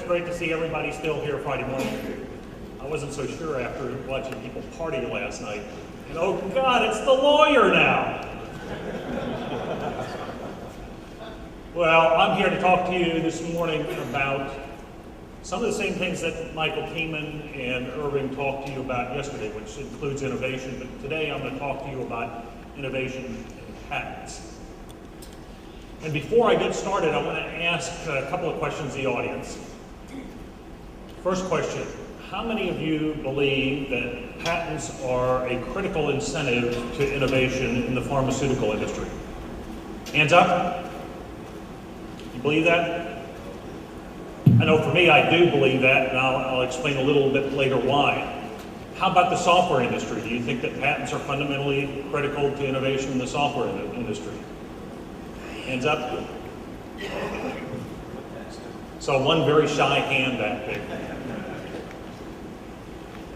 great to see everybody still here Friday morning. I wasn't so sure after watching people party last night. And oh God, it's the lawyer now. Well, I'm here to talk to you this morning about some of the same things that Michael Keenan and Irving talked to you about yesterday, which includes innovation, but today I'm going to talk to you about innovation and patents. And before I get started, I want to ask a couple of questions to the audience. First question, how many of you believe that patents are a critical incentive to innovation in the pharmaceutical industry? Hands up. You believe that? I know for me, I do believe that, and I'll explain a little bit later why. How about the software industry? Do you think that patents are fundamentally critical to innovation in the software industry? Hands up. So one very shy hand back there.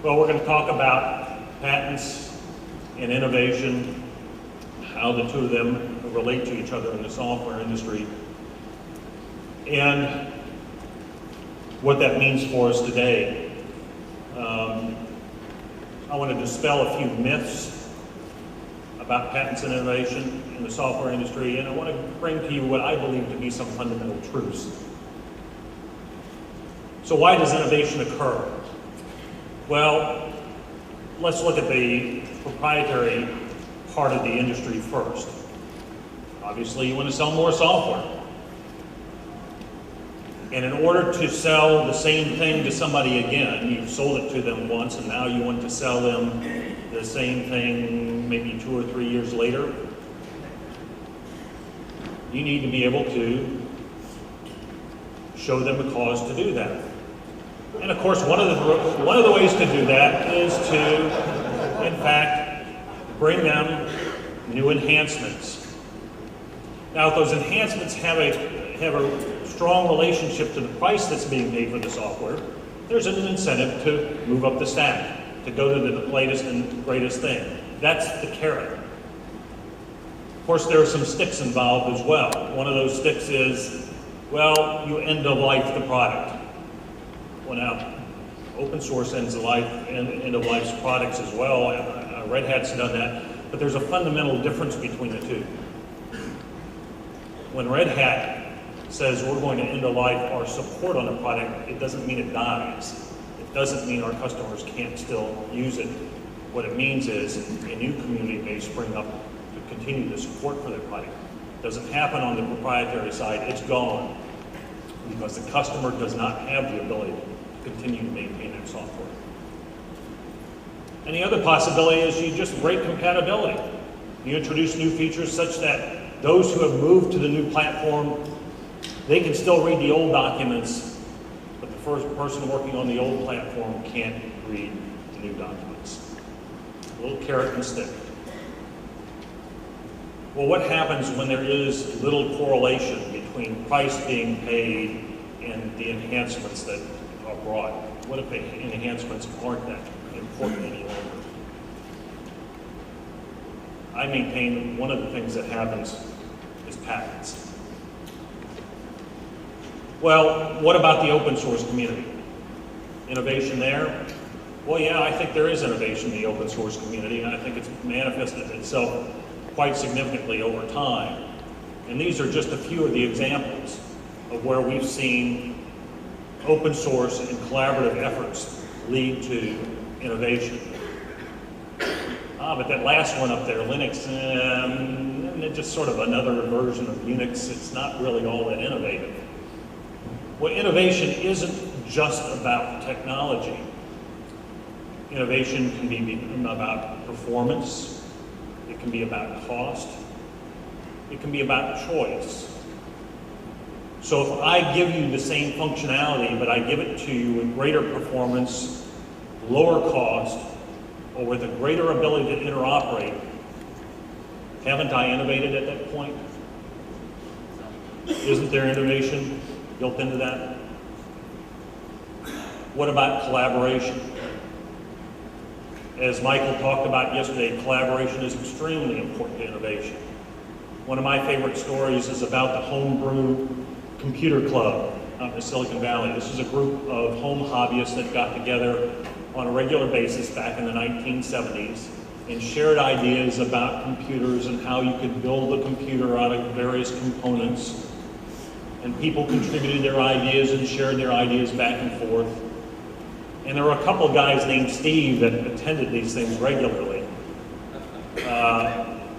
Well, we're going to talk about patents and innovation, how the two of them relate to each other in the software industry, and what that means for us today. I want to dispel a few myths about patents and innovation in the software industry, and I want to bring to you what I believe to be some fundamental truths. So why does innovation occur? Well, let's look at the proprietary part of the industry first. Obviously, you want to sell more software. And in order to sell the same thing to somebody again, you've sold it to them once and now you want to sell them the same thing maybe 2 or 3 years later, you need to be able to show them a cause to do that. And of course, one of the ways to do that is to, in fact, bring them new enhancements. Now, if those enhancements have a strong relationship to the price that's being paid for the software, there's an incentive to move up the stack, to go to the latest and greatest thing. That's the carrot. Of course, there are some sticks involved as well. One of those sticks is, well, you end of life the product. Well, now, open source ends of life and end of life's products as well. Red Hat's done that, but there's a fundamental difference between the two. When Red Hat says we're going to end of life our support on a product, it doesn't mean it dies. It doesn't mean our customers can't still use it. What it means is a new community may spring up to continue the support for their product. It doesn't happen on the proprietary side, it's gone because the customer does not have the ability to continue to maintain that software. And the other possibility is you just break compatibility. You introduce new features such that those who have moved to the new platform, they can still read the old documents, but the first person working on the old platform can't read the new documents. A little carrot and stick. Well, what happens when there is little correlation between price being paid and the enhancements that are brought? What if the enhancements aren't that important any longer? I maintain one of the things that happens is patents. Well, what about the open source community? Innovation there? Well, yeah, I think there is innovation in the open source community, and I think it's manifested itself quite significantly over time. And these are just a few of the examples of where we've seen open source and collaborative efforts lead to innovation. But that last one up there, Linux, it's just sort of another version of Unix. It's not really all that innovative. Well, innovation isn't just about technology. Innovation can be about performance. It can be about cost. It can be about choice. So if I give you the same functionality, but I give it to you with greater performance, lower cost, or with a greater ability to interoperate, haven't I innovated at that point? Isn't there innovation built into that? What about collaboration? As Michael talked about yesterday, collaboration is extremely important to innovation. One of my favorite stories is about the homebrew computer club. out in the Silicon Valley. This is a group of home hobbyists that got together on a regular basis back in the 1970s and shared ideas about computers and how you could build a computer out of various components. And people contributed their ideas and shared their ideas back and forth. And there were a couple of guys named Steve that attended these things regularly.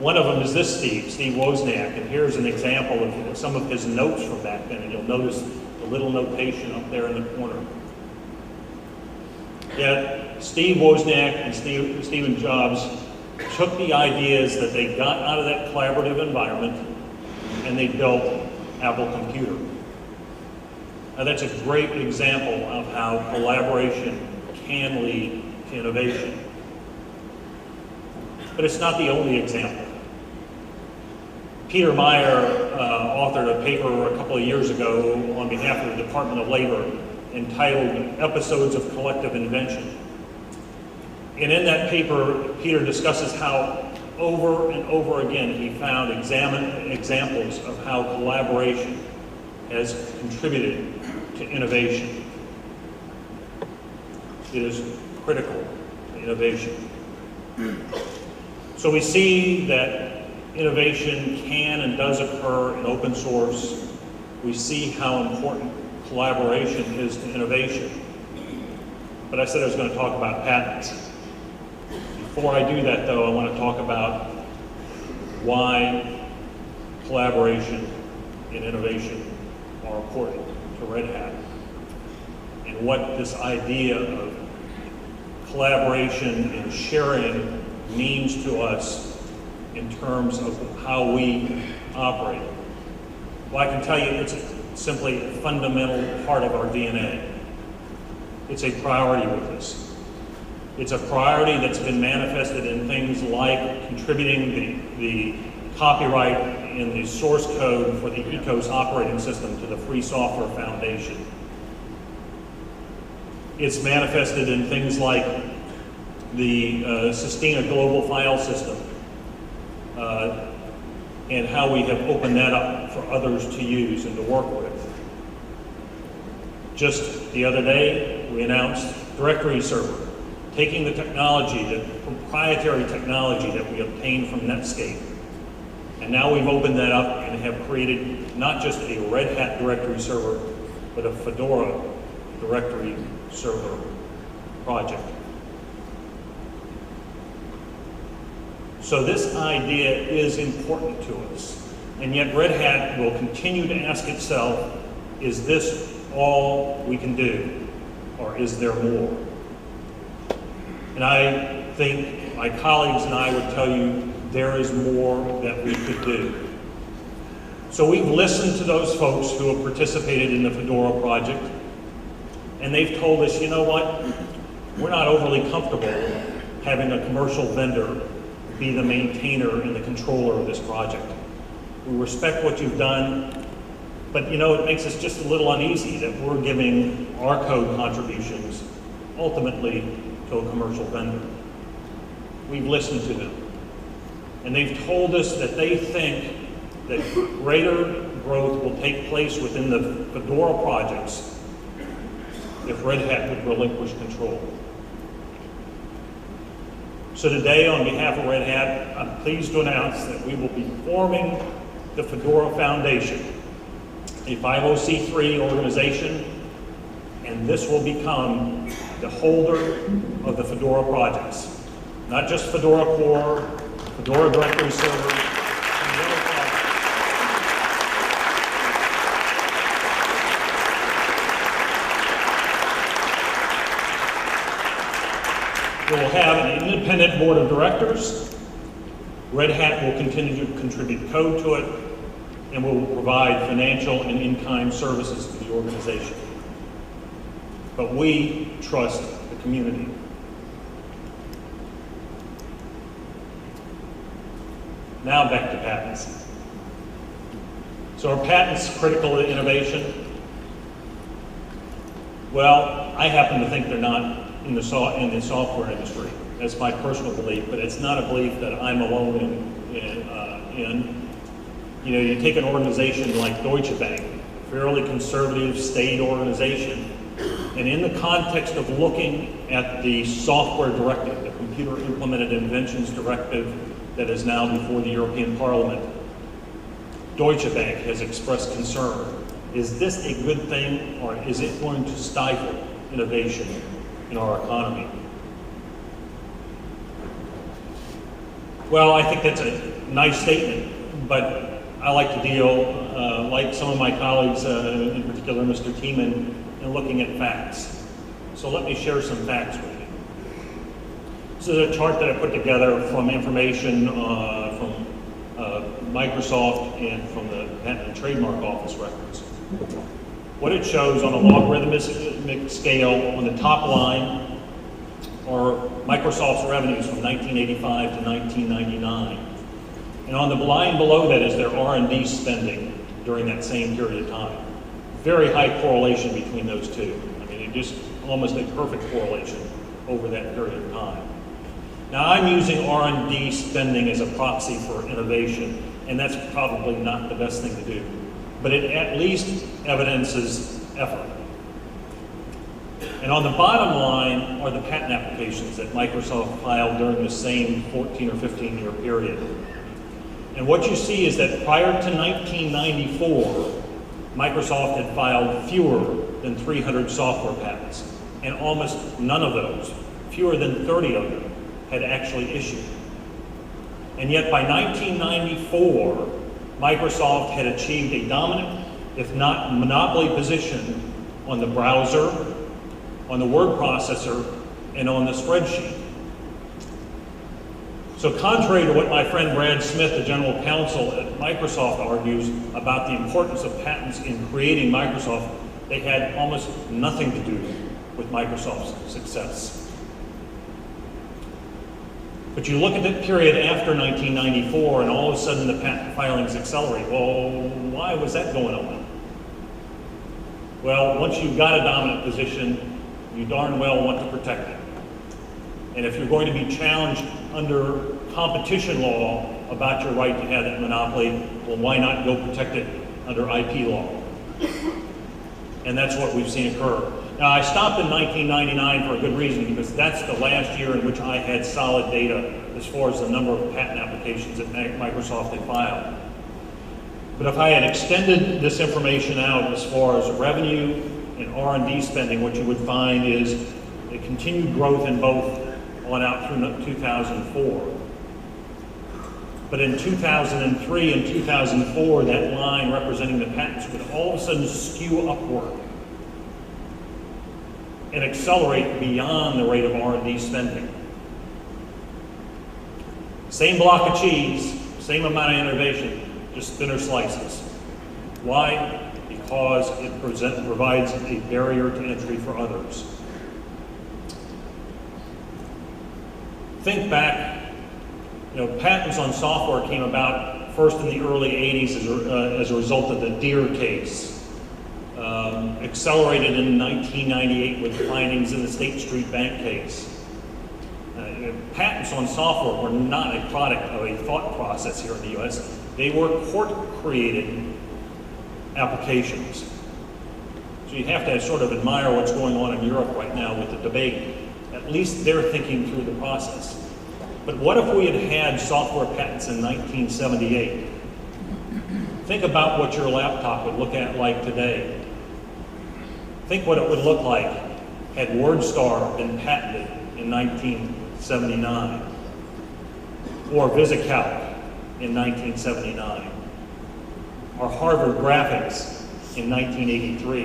One of them is this Steve Wozniak, and here's an example of some of his notes from back then, and you'll notice the little notation up there in the corner. Yeah, Steve Wozniak and Stephen Jobs took the ideas that they got out of that collaborative environment and they built Apple Computer. Now that's a great example of how collaboration can lead to innovation. But it's not the only example. Peter Meyer authored a paper a couple of years ago on behalf of the Department of Labor entitled Episodes of Collective Invention. And in that paper, Peter discusses how over and over again he found examples of how collaboration has contributed to innovation. It is critical to innovation. So we see that innovation can and does occur in open source. We see how important collaboration is to innovation. But I said I was going to talk about patents. Before I do that, though, I want to talk about why collaboration and innovation are important to Red Hat, and what this idea of collaboration and sharing means to us in terms of how we operate. Well, I can tell you it's simply a fundamental part of our DNA. It's a priority with us. It's a priority that's been manifested in things like contributing the copyright in the source code for the ECOS operating system to the Free Software Foundation. It's manifested in things like the Sistina Global File System and how we have opened that up for others to use and to work with. Just the other day, we announced Directory Server, taking the technology, the proprietary technology that we obtained from Netscape. And now we've opened that up and have created not just a Red Hat directory server, but a Fedora directory server project. So this idea is important to us. And yet Red Hat will continue to ask itself, is this all we can do? Or is there more? And I think my colleagues and I would tell you there is more that we could do. So we've listened to those folks who have participated in the Fedora project, and they've told us, you know what, we're not overly comfortable having a commercial vendor be the maintainer and the controller of this project. We respect what you've done, but you know, it makes us just a little uneasy that we're giving our code contributions ultimately to a commercial vendor. We've listened to them. And they've told us that they think that greater growth will take place within the Fedora projects if Red Hat would relinquish control. So today, on behalf of Red Hat, I'm pleased to announce that we will be forming the Fedora Foundation, a 50c3 organization, and this will become the holder of the Fedora projects. Not just Fedora Core, Fedora Directory Server, and the other projects. We will have an independent board of directors. Red Hat will continue to contribute code to it, and will provide financial and in-kind services to the organization. But we trust the community. Now back to patents. So are patents critical to innovation? Well, I happen to think they're not in the software industry. That's my personal belief, but it's not a belief that I'm alone in. You know, you take an organization like Deutsche Bank, fairly conservative state organization. And in the context of looking at the software directive, the Computer Implemented Inventions Directive that is now before the European Parliament, Deutsche Bank has expressed concern. Is this a good thing, or is it going to stifle innovation in our economy? Well, I think that's a nice statement, but I like to deal, like some of my colleagues, in particular Mr. Tiemann, in looking at facts. So let me share some facts with you. This is a chart that I put together from information from Microsoft and from the Patent and Trademark Office records. What it shows on a logarithmic scale, on the top line are Microsoft's revenues from 1985 to 1999. And on the line below that is their R&D spending during that same period of time. Very high correlation between those two. I mean, it just almost a perfect correlation over that period of time. Now, I'm using R&D spending as a proxy for innovation, and that's probably not the best thing to do. But it at least evidences effort. And on the bottom line are the patent applications that Microsoft filed during the same 14 or 15 year period. And what you see is that prior to 1994, Microsoft had filed fewer than 300 software patents, and almost none of those, fewer than 30 of them, had actually issued. And yet by 1994, Microsoft had achieved a dominant, if not monopoly position on the browser, on the word processor, and on the spreadsheet. So contrary to what my friend Brad Smith, the general counsel at Microsoft, argues about the importance of patents in creating Microsoft, they had almost nothing to do with Microsoft's success. But you look at the period after 1994 and all of a sudden the patent filings accelerate. Well, why was that going on? Well, once you've got a dominant position, you darn well want to protect it. And if you're going to be challenged under competition law about your right to have that monopoly, well, why not go protect it under IP law? And that's what we've seen occur. Now, I stopped in 1999 for a good reason, because that's the last year in which I had solid data as far as the number of patent applications that Microsoft had filed. But if I had extended this information out as far as revenue and R&D spending, what you would find is a continued growth in both on out through 2004. But in 2003 and 2004, that line representing the patents would all of a sudden skew upward and accelerate beyond the rate of R&D spending. Same block of cheese, same amount of innovation, just thinner slices. Why? Because it provides a barrier to entry for others. Think back, patents on software came about first in the early 80s as a result of the Deere case. Accelerated in 1998 with the findings in the State Street Bank case. Patents on software were not a product of a thought process here in the US. They were court-created applications. So you have to sort of admire what's going on in Europe right now with the debate. At least they're thinking through the process. But what if we had had software patents in 1978? Think about what your laptop would look like today. Think what it would look like had WordStar been patented in 1979, or VisiCalc in 1979, or Harvard Graphics in 1983.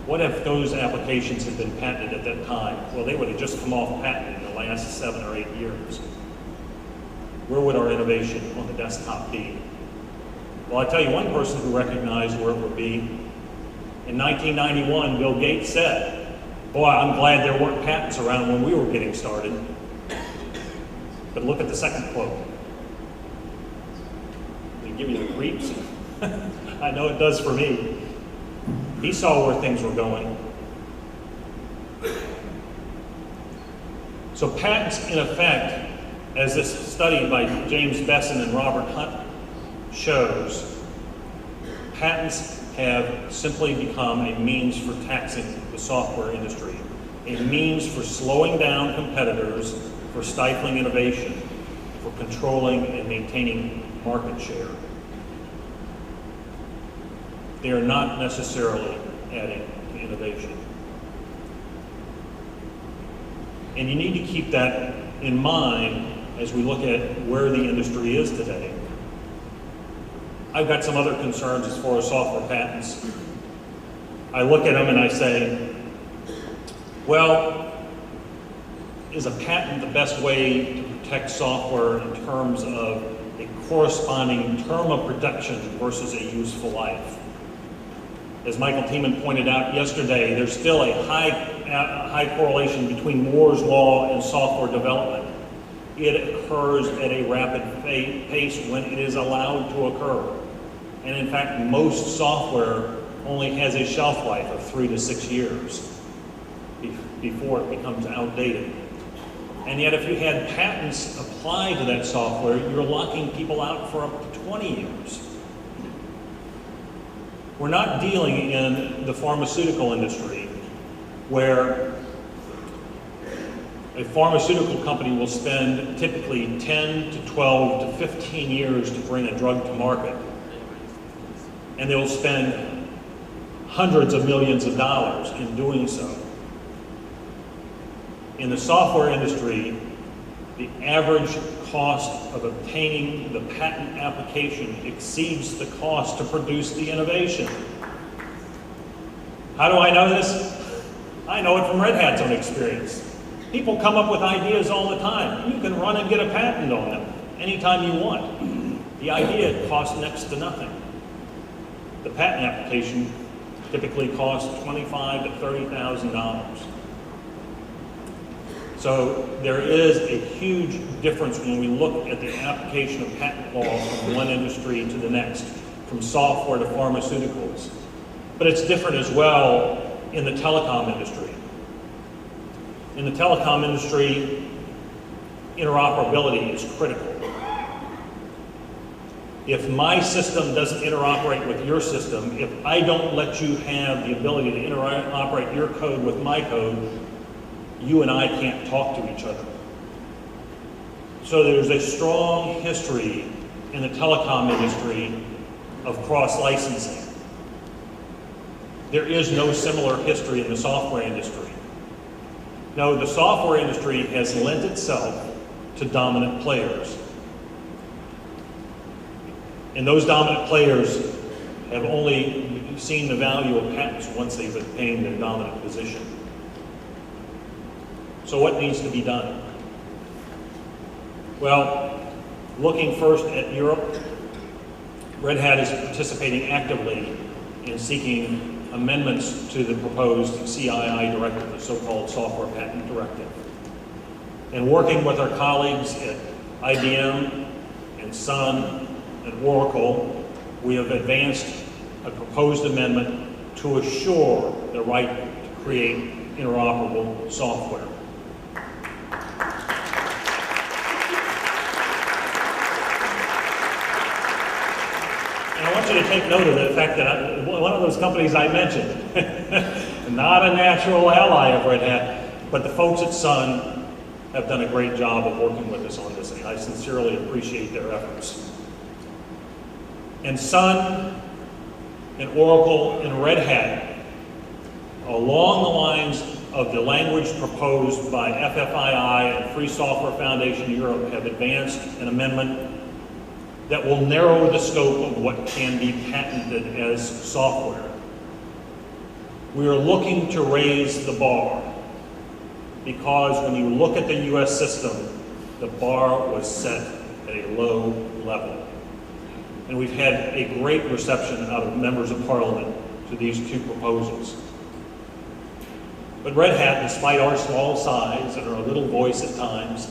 What if those applications had been patented at that time? Well, they would have just come off patent in the last 7 or 8 years. Where would our innovation on the desktop be? Well, I tell you one person who recognized where it would be. In 1991, Bill Gates said, "Boy, I'm glad there weren't patents around when we were getting started." But look at the second quote. Did it give you the creeps? I know it does for me. He saw where things were going. So patents, in effect, as this study by James Besson and Robert Hunt shows, patents have simply become a means for taxing the software industry, a means for slowing down competitors, for stifling innovation, for controlling and maintaining market share. They are not necessarily adding to innovation. And you need to keep that in mind as we look at where the industry is today. I've got some other concerns as far as software patents. I look at them and I say, well, is a patent the best way to protect software in terms of a corresponding term of protection versus a useful life? As Michael Tiemann pointed out yesterday, there's still a high correlation between Moore's law and software development. It occurs at a rapid pace when it is allowed to occur. And in fact, most software only has a shelf life of 3 to 6 years before it becomes outdated. And yet if you had patents applied to that software, you're locking people out for up to 20 years. We're not dealing in the pharmaceutical industry where a pharmaceutical company will spend typically 10 to 12 to 15 years to bring a drug to market. And they'll spend hundreds of millions of dollars in doing so. In the software industry, the average cost of obtaining the patent application exceeds the cost to produce the innovation. How do I know this? I know it from Red Hat's own experience. People come up with ideas all the time. You can run and get a patent on them anytime you want. The idea costs next to nothing. The patent application typically costs $25,000 to $30,000. So there is a huge difference when we look at the application of patent law from one industry to the next, from software to pharmaceuticals. But it's different as well in the telecom industry. In the telecom industry, interoperability is critical. If my system doesn't interoperate with your system, if I don't let you have the ability to interoperate your code with my code, you and I can't talk to each other. So there's a strong history in the telecom industry of cross-licensing. There is no similar history in the software industry. No, the software industry has lent itself to dominant players. And those dominant players have only seen the value of patents once they've attained their dominant position. So what needs to be done? Well, looking first at Europe, Red Hat is participating actively in seeking amendments to the proposed CII directive, the so-called Software Patent Directive. And working with our colleagues at IBM and Sun and Oracle, we have advanced a proposed amendment to assure the right to create interoperable software. And I want you to take note of the fact that one of those companies I mentioned, not a natural ally of Red Hat, but the folks at Sun have done a great job of working with us on this, and I sincerely appreciate their efforts. And Sun and Oracle and Red Hat, along the lines of the language proposed by FFII and Free Software Foundation Europe, have advanced an amendment that will narrow the scope of what can be patented as software. We are looking to raise the bar because when you look at the US system, the bar was set at a low level. And we've had a great reception out of members of Parliament to these two proposals. But Red Hat, despite our small size and our little voice at times,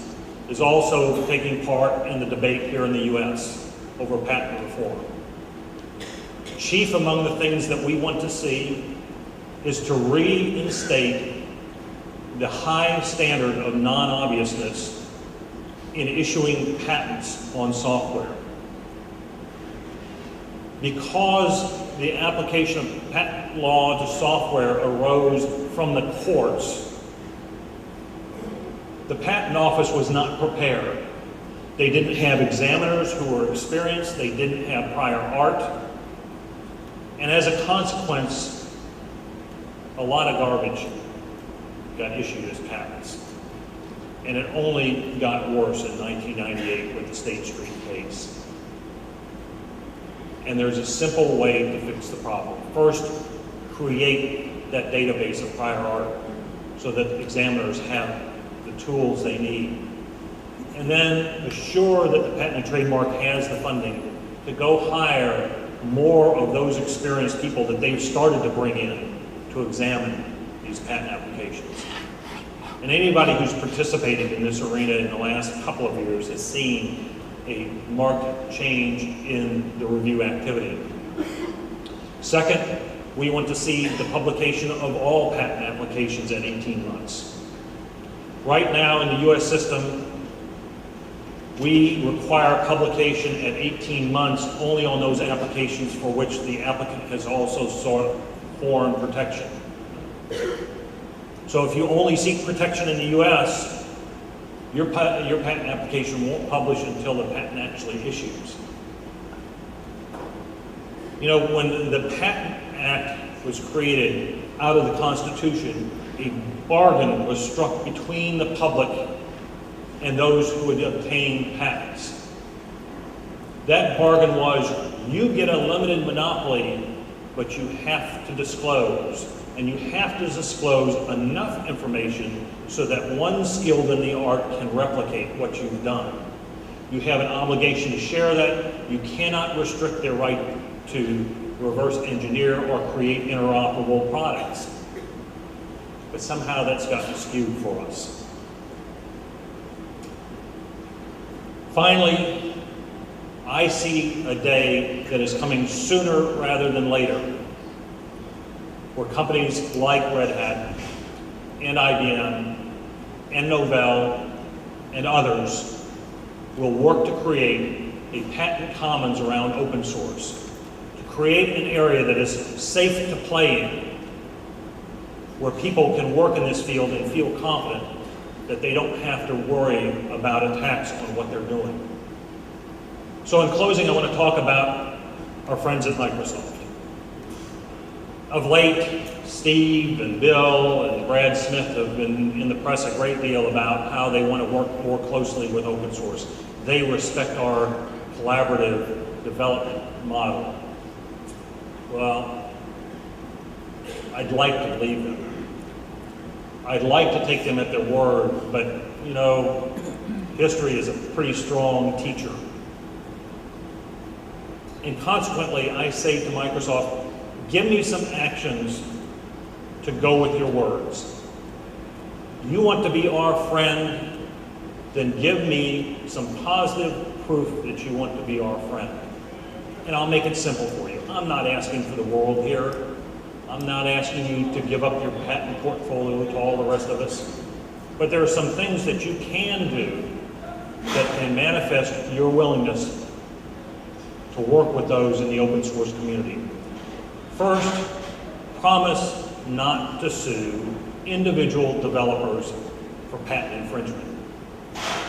is also taking part in the debate here in the US over patent reform. Chief among the things that we want to see is to reinstate the high standard of non-obviousness in issuing patents on software. Because the application of patent law to software arose from the courts, the Patent Office was not prepared. They didn't have examiners who were experienced, they didn't have prior art, and as a consequence, a lot of garbage got issued as patents. And it only got worse in 1998 with the State Street case. And there's a simple way to fix the problem. First, create that database of prior art so that examiners have the tools they need. And then assure that the Patent and Trademark has the funding to go hire more of those experienced people that they've started to bring in to examine these patent applications. And anybody who's participated in this arena in the last couple of years has seen a marked change in the review activity. Second, we want to see the publication of all patent applications at 18 months. Right now in the US system, we require publication at 18 months only on those applications for which the applicant has also sought foreign protection. So if you only seek protection in the US, your patent application won't publish until the patent actually issues. You know, when the Patent Act was created out of the Constitution, a bargain was struck between the public and those who would obtain patents. That bargain was, you get a limited monopoly, but you have to disclose. And you have to disclose enough information so that one skilled in the art can replicate what you've done. You have an obligation to share that. You cannot restrict their right to reverse engineer or create interoperable products. But somehow that's gotten skewed for us. Finally, I see a day that is coming sooner rather than later, where companies like Red Hat and IBM and Novell and others will work to create a patent commons around open source, to create an area that is safe to play in, where people can work in this field and feel confident that they don't have to worry about attacks on what they're doing. So in closing, I want to talk about our friends at Microsoft. Of late, Steve and Bill and Brad Smith have been in the press a great deal about how they want to work more closely with open source. They respect our collaborative development model. Well, I'd like to believe them. I'd like to take them at their word, but you know, history is a pretty strong teacher. And consequently, I say to Microsoft, give me some actions to go with your words. You want to be our friend, then give me some positive proof that you want to be our friend. And I'll make it simple for you. I'm not asking for the world here. I'm not asking you to give up your patent portfolio to all the rest of us. But there are some things that you can do that can manifest your willingness to work with those in the open source community. First, promise not to sue individual developers for patent infringement.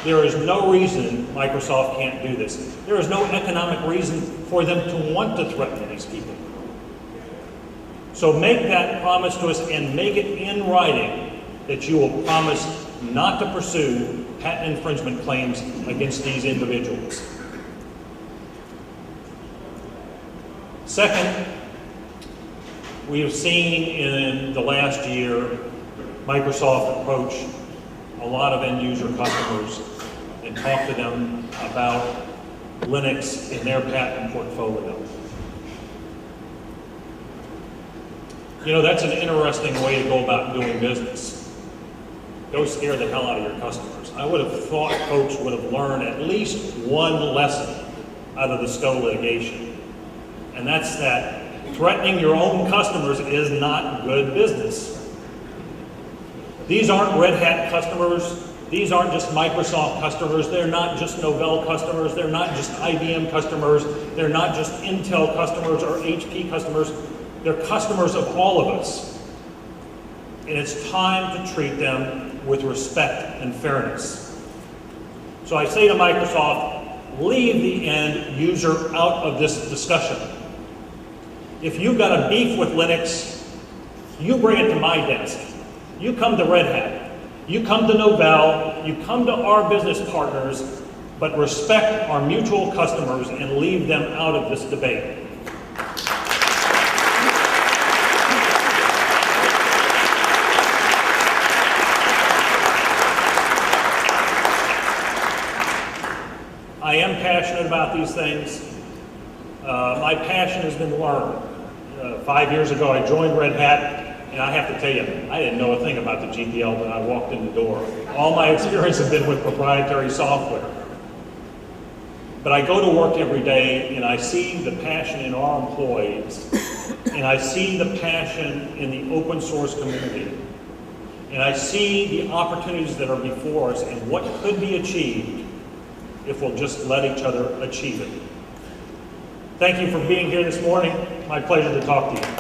There is no reason Microsoft can't do this. There is no economic reason for them to want to threaten these people. So make that promise to us and make it in writing that you will promise not to pursue patent infringement claims against these individuals. Second, we have seen in the last year Microsoft approach a lot of end user customers and talk to them about Linux in their patent portfolio. You know, that's an interesting way to go about doing business. Go scare the hell out of your customers. I would have thought folks would have learned at least one lesson out of the Stowe litigation. And that's that threatening your own customers is not good business. These aren't Red Hat customers. These aren't just Microsoft customers. They're not just Novell customers. They're not just IBM customers. they're not just Intel customers or HP customers, they're customers of all of us. And it's time to treat them with respect and fairness. So I say to Microsoft, leave the end user out of this discussion. If you've got a beef with Linux, you bring it to my desk. You come to Red Hat. You come to Novell. You come to our business partners, but respect our mutual customers and leave them out of this debate. I am passionate about these things. My passion has been learned. 5 years ago, I joined Red Hat, and I have to tell you, I didn't know a thing about the GPL when I walked in the door. All my experience has been with proprietary software. But I go to work every day, and I see the passion in our employees, and I see the passion in the open source community, and I see the opportunities that are before us and what could be achieved if we'll just let each other achieve it. Thank you for being here this morning. My pleasure to talk to you.